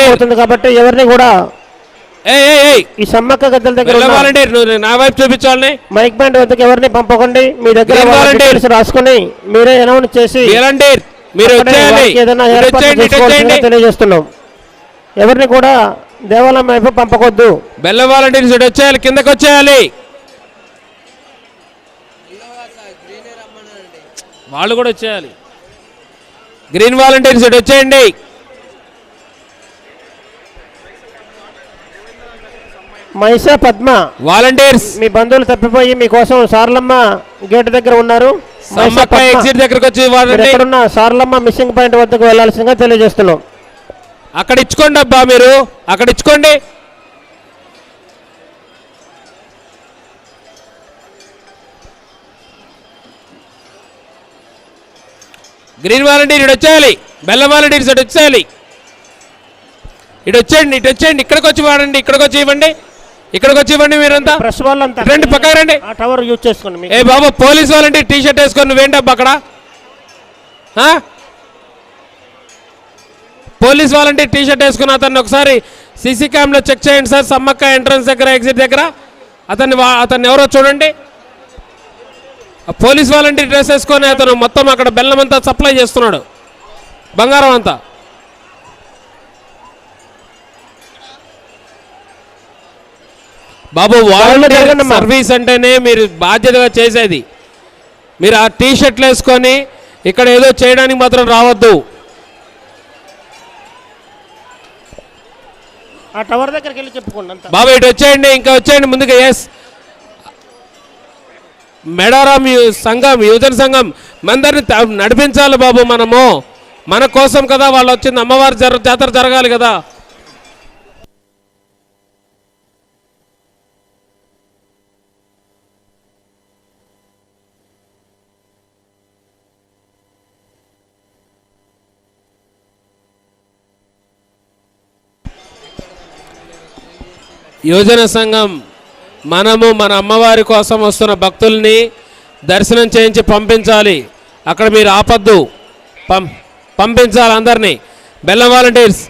అవుతుంది కాబట్టి ఎవరిని కూడా ఈ సమ్మక్క గద్దెల దగ్గర నా వైపు చూపించాలని మైక్ బ్యాండ్ వద్దకు ఎవరిని పంపకండి. మీ దగ్గర రాసుకుని మీరే అనౌన్స్ చేసి మీరు ఏదైనా ఏర్పాటు తెలియజేస్తున్నాం. ఎవరిని కూడా దేవాలయం వైపు పంపకొద్దు. బెల్ల వాలంటీర్స్ వచ్చేయాలి, కిందకి వచ్చేయాలి. వాళ్ళు కూడా వచ్చేయాలి. గ్రీన్ వాలంటీర్స్ వచ్చేయండి. మైసా పద్మ వాలంటీర్స్ మీ బంధువులు తప్పిపోయి మీకోసం సార్లమ్మ గేట్ దగ్గర ఉన్నారు. ఎగ్జిట్ దగ్గరకు వచ్చి ఎక్కడున్న సార్లమ్మ మిస్సింగ్ పాయింట్ వద్దకు వెళ్లాల్సిందిగా తెలియజేస్తున్నాం. అక్కడ ఇచ్చుకోండి అబ్బా, మీరు అక్కడ ఇచ్చుకోండి. గ్రీన్ వాలంటీర్ ఇటు వచ్చేయాలి, బెల్లం వాలంటీర్స్ ఇటు వచ్చేయాలి. ఇటు వచ్చేయండి, ఇటు వచ్చేయండి. ఇక్కడికి వచ్చి వాడండి, ఇక్కడికి వచ్చి ఇవ్వండి, ఇక్కడికి వచ్చి ఇవ్వండి. మీరంతా ప్రెస్ వాళ్ళంతా రండి, పక్కన రండి. టవర్ యూజ్ చేసుకోండి. ఏ బాబా, పోలీస్ వాలంటీర్ టీ షర్ట్ వేసుకొని నువ్వేంటబ్బా అక్కడ? పోలీస్ వాలంటీర్ టీ షర్ట్ వేసుకుని అతన్ని ఒకసారి సీసీ క్యామ్లో చెక్ చేయండి సార్. సమ్మక్క ఎంట్రన్స్ దగ్గర, ఎగ్జిట్ దగ్గర అతన్ని ఎవరో చూడండి. పోలీస్ వాలంటీర్ డ్రెస్ వేసుకొని అతను మొత్తం అక్కడ బెల్లం అంతా సప్లై చేస్తున్నాడు, బంగారం అంతా. బాబు, వాలంటీర్ సర్వీస్ అంటేనే మీరు బాధ్యతగా చేసేది. మీరు ఆ టీ షర్ట్లు వేసుకొని ఇక్కడ ఏదో చేయడానికి మాత్రం రావద్దు. ఆ టవర్ దగ్గరికి వెళ్ళి చెప్పుకోండి. బాబు ఇటు వచ్చేయండి, ఇంకా వచ్చేయండి ముందుగా. ఎస్, మేడారం సంఘం, యువజన సంఘం మందరిని నడిపించాలి బాబు. మనము మన కోసం కదా వాళ్ళు వచ్చింది. అమ్మవారి జాతర జరగాలి కదా. యువజన సంఘం మనము మన అమ్మవారి కోసం వస్తున్న భక్తుల్ని దర్శనం చేయించి పంపించాలి. అక్కడ మీరు ఆపద్దు, పంపించాలి అందరినీ. బెల్లం volunteers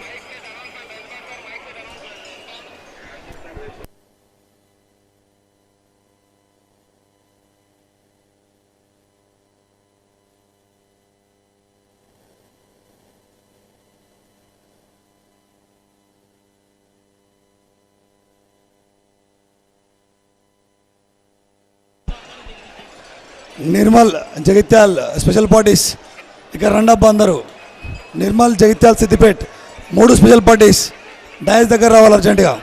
Nirmal Jagtial special parties ఇక్కడ రండబ్బా అందరూ. Nirmal Jagtial Siddipet 3 special parties dais దగ్గర రావాలి అర్జెంటుగా.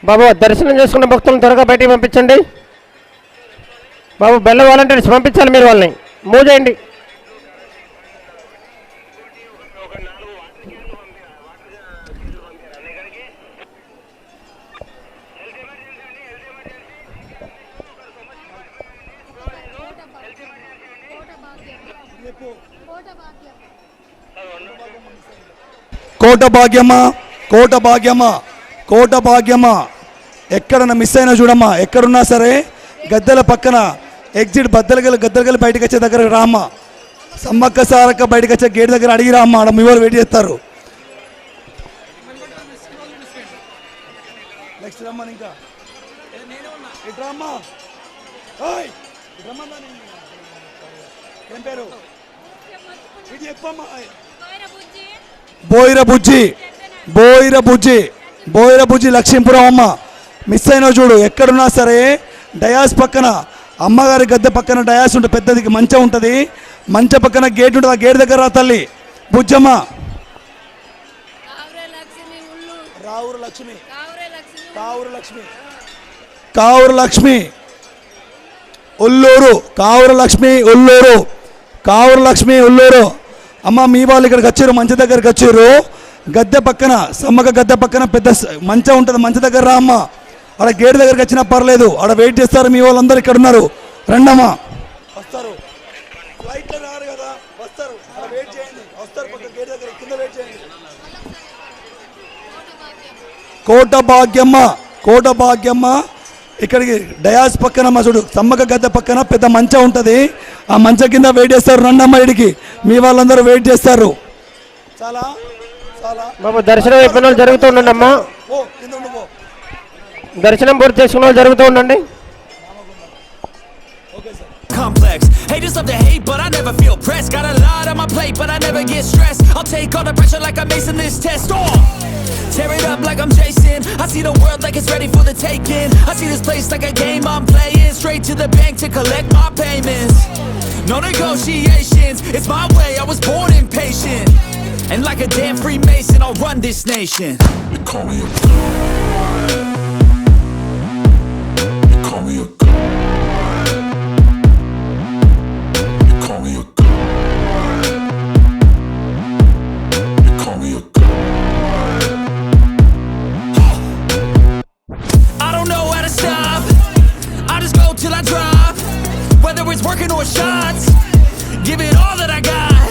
బాబు దర్శనం చేసుకున్న భక్తులను త్వరగా బయటికి పంపించండి. బాబు బెల్ల వాలంటీర్స్ పంపించాలి, మీరు వాళ్ళని మూవ్ చేయండి. కోట భాగ్యమా, కోట భాగ్యమా, కోట భాగ్యమా, ఎక్కడన్నా మిస్ అయినా చూడమ్మా. ఎక్కడున్నా సరే గద్దెల పక్కన ఎగ్జిట్ గద్దెలకెళ్ళి బయటకు వచ్చే దగ్గర రామ్మా. సమ్మక్క సారక్క బయటకు వచ్చే గేట్ దగ్గర అడిగి రామ్మా, ఆడ మీ వాళ్ళు వెయిట్ చేస్తారు. నెక్స్ట్ రమ్మా. ఇంకా ఏం పేరు? ఇది చెప్పమ్మా. బోయిర బుజ్జి, బోయిర బుజ్జి, బోయిర బుజ్జి లక్ష్మీపురం అమ్మ. మిస్ అయినా చూడు. ఎక్కడున్నా సరే డయాస్ పక్కన అమ్మగారి గద్దె పక్కన డయాస్ ఉంటుంది, పెద్దది మంచం ఉంటుంది. మంచం పక్కన గేట్ ఉంటుంది, ఆ గేట్ దగ్గర రా తల్లి బుజ్జమ్మ. రావురు లక్ష్మి, కావురు లక్ష్మి, కావురు లక్ష్మి ఉల్లూరు, కావురు లక్ష్మి ఉల్లూరు, కావురు లక్ష్మి ఉల్లూరు. అమ్మ మీ వాళ్ళు ఇక్కడికి వచ్చారు, మంచి దగ్గరికి వచ్చారు. గద్దె పక్కన సమ్మక గద్దె పక్కన పెద్ద మంచం ఉంటుంది, మంచి దగ్గర రా అమ్మ. ఆడ గేట్ దగ్గరికి వచ్చినా పర్లేదు, ఆడ వెయిట్ చేస్తారు మీ వాళ్ళందరూ ఇక్కడ ఉన్నారు. రండమ్మా. వస్తారు, ఫ్లైట్లో రారు కదా, వస్తారు. ఆడ వెయిట్ చేయండి, వస్తారు. పక్క గేట్ దగ్గర కింద వెయిట్ చేయండి. కోట భాగ్యమ్మ, కోట భాగ్యమ్మ. ఇక్కడికి డయాస్ పక్కన మా చూడు సమ్మక గద్దె పక్కన పెద్ద మంచం ఉంటుంది, ఆ మంచం కింద వెయిట్ చేస్తారు. రండమ్మ ఇడికి, మీ వాళ్ళందరూ వెయిట్ చేస్తారు. చాలా చాలా బాబు దర్శనం అయిపోయిన వాళ్ళు జరుగుతూ ఉండండి అమ్మా. దర్శనం పూర్తి చేసుకున్న వాళ్ళు జరుగుతూ ఉండండి. Complex. Haters love to hate, but I never feel pressed. Got a lot on my plate, but I never get stressed. I'll take all the pressure like I'm acing this test. Tear it up like I'm Jason. I see the world like it's ready for the taking. I see this place like a game I'm playing. Straight to the bank to collect my payments. No negotiations, it's my way, I was born impatient. And like a damn Freemason, I'll run this nation. You call me a god. You call me a god. You call me a god. You call me a god. I don't know how to stop. I just go till I drop. Whether it's working or shots, give it all that I got.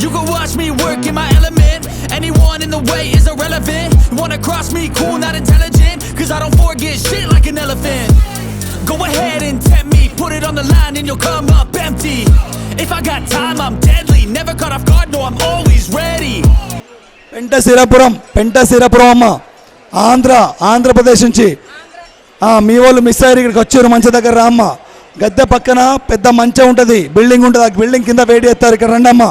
You can watch me work in my element. Anyone in the way is irrelevant. You wanna cross me, cool, not intelligent. Cause I don't forget shit like an elephant. Go ahead and tempt me, put it on the line and you'll come up empty. If I got time, I'm deadly. Never caught off guard, no, I'm always ready. పెంట సిరపురం అమ్మ, ఆంధ్రప్రదేశ్ నుంచి మీ వాళ్ళు miss అయ్యారు, ఇక్కడికి వచ్చారు. మంచి దగ్గర రామ్మ. గద్దె పక్కన పెద్ద మంచం ఉంటుంది, బిల్డింగ్ ఉంటుంది, ఆ బిల్డింగ్ కింద వెయిట్ చేస్తారు. ఇక్కడ రండమ్మా.